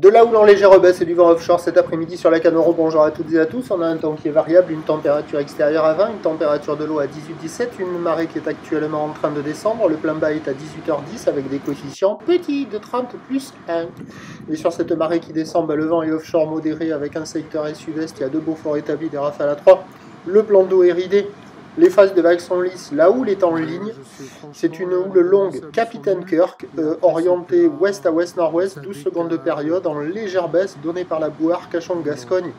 De la houle en légère baisse et du vent offshore cet après-midi sur la Canoro. Bonjour à toutes et à tous. On a un temps qui est variable, une température extérieure à 20, une température de l'eau à 18-17, une marée qui est actuellement en train de descendre. Le plein bas est à 18h10 avec des coefficients petits de 30 plus 1. Et sur cette marée qui descend, le vent est offshore modéré avec un secteur est sud-est. Il y a deux beaux forts établis, des rafales à 3. Le plan d'eau est ridé. Les phases de vagues sont lisses, la houle est en ligne, c'est une houle longue Capitaine Kirk, orientée ouest à ouest-nord-ouest, 12 secondes de période, en légère baisse, donnée par la bouée Arcachon-Gascogne.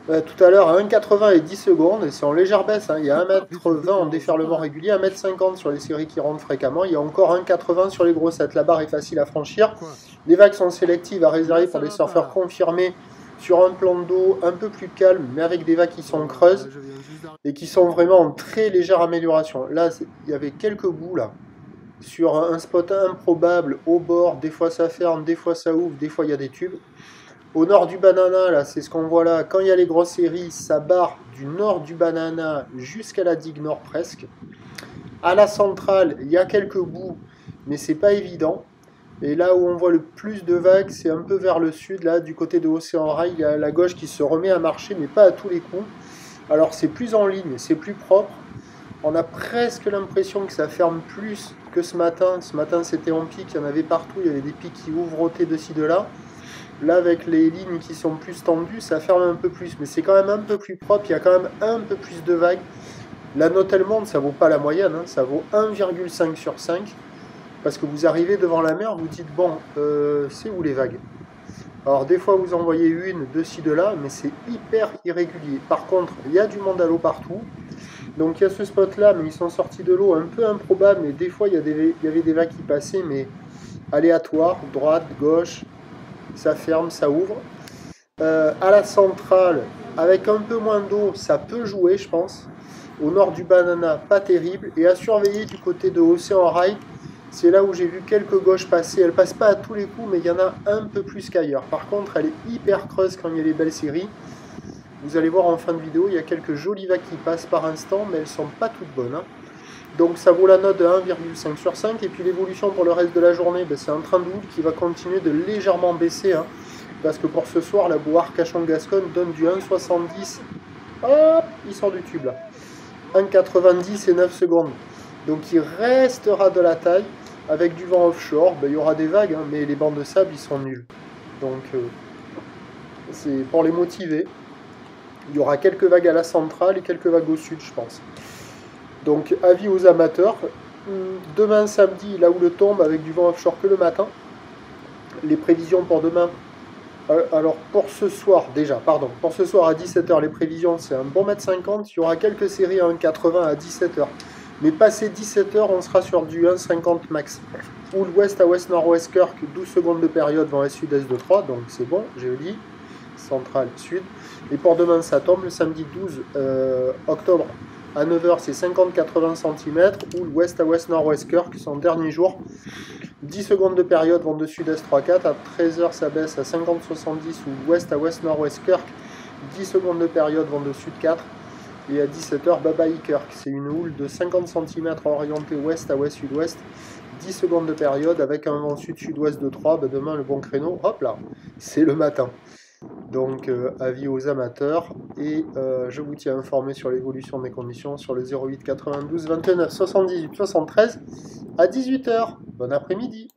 Tout à l'heure à 1,80 et 10 secondes, et c'est en légère baisse, il y a 1,20 m en déferlement régulier, 1,50 m sur les séries qui rentrent fréquemment, il y a encore 1,80 sur les grossettes, la barre est facile à franchir, les vagues sont sélectives à réserver pour des surfeurs confirmés, sur un plan d'eau un peu plus calme, mais avec des vagues qui sont creuses et qui sont vraiment en très légère amélioration. Là, il y avait quelques bouts là, sur un spot improbable au bord, des fois ça ferme, des fois ça ouvre, des fois il y a des tubes. Au nord du banana, là, c'est ce qu'on voit là, quand il y a les grosses séries, ça barre du nord du banana jusqu'à la digue nord presque. À la centrale, il y a quelques bouts, mais c'est pas évident. Et là où on voit le plus de vagues, c'est un peu vers le sud, là, du côté de Océan Rail, il y a la gauche qui se remet à marcher, mais pas à tous les coups. Alors c'est plus en ligne, c'est plus propre. On a presque l'impression que ça ferme plus que ce matin. Ce matin c'était en pic, il y en avait partout, il y avait des pics qui ouvrotaient de ci de là. Là avec les lignes qui sont plus tendues, ça ferme un peu plus, mais c'est quand même un peu plus propre, il y a quand même un peu plus de vagues. La note allemande, ça vaut pas la moyenne, ça vaut 1,5 sur 5. Parce que vous arrivez devant la mer, vous dites, bon, c'est où les vagues? Alors des fois vous en voyez une, de ci, de là, mais c'est hyper irrégulier. Par contre, il y a du monde à l'eau partout. Donc il y a ce spot là, mais ils sont sortis de l'eau un peu improbable, mais des fois il y avait des vagues qui passaient, mais aléatoires, droite, gauche, ça ferme, ça ouvre. À la centrale, avec un peu moins d'eau, ça peut jouer, je pense. Au nord du banana, pas terrible. Et à surveiller du côté de Océan Rail, c'est là où j'ai vu quelques gauches passer. Elle passe pas à tous les coups, mais il y en a un peu plus qu'ailleurs. Par contre, elle est hyper creuse quand il y a les belles séries. Vous allez voir en fin de vidéo, il y a quelques jolies vagues qui passent par instant, mais elles sont pas toutes bonnes. Donc ça vaut la note de 1,5 sur 5. Et puis l'évolution pour le reste de la journée, c'est un train de houle qui va continuer de légèrement baisser. Parce que pour ce soir, la bouée Arcachon-Gascogne donne du 1,70. Hop, il sort du tube là. 1,90 et 9 secondes. Donc il restera de la taille. Avec du vent offshore, il y aura des vagues, mais les bancs de sable, ils sont nuls. Donc, c'est pour les motiver. Il y aura quelques vagues à la centrale et quelques vagues au sud, je pense. Donc, avis aux amateurs. Demain, samedi, là où le tombe, avec du vent offshore que le matin. Les prévisions pour demain. Alors, pour ce soir, pour ce soir à 17h, les prévisions, c'est un bon 1,50 m. Il y aura quelques séries à 1,80 à 17h. Mais passé 17h, on sera sur du 1,50 max. Houle ouest à ouest-nord-ouest Kirk, 12 secondes de période, vent est-sud-est de 3, donc c'est bon, j'ai dit. Centrale, sud. Et pour demain, ça tombe le samedi 12 octobre à 9h, c'est 50-80 cm. Houle ouest à ouest-nord-ouest Kirk, son dernier jour. 10 secondes de période, vent de sud-est 3-4. À 13h, ça baisse à 50-70 ou ouest à ouest-nord-ouest Kirk. 10 secondes de période, vent de sud 4. Et à 17h, Bye Bye Kirk, c'est une houle de 50 cm orientée ouest à ouest-sud-ouest, 10 secondes de période avec un vent sud-sud-ouest de 3, demain le bon créneau, hop là, c'est le matin. Donc avis aux amateurs, et je vous tiens informé sur l'évolution des conditions sur le 08 92 29 78 73 à 18h. Bon après-midi.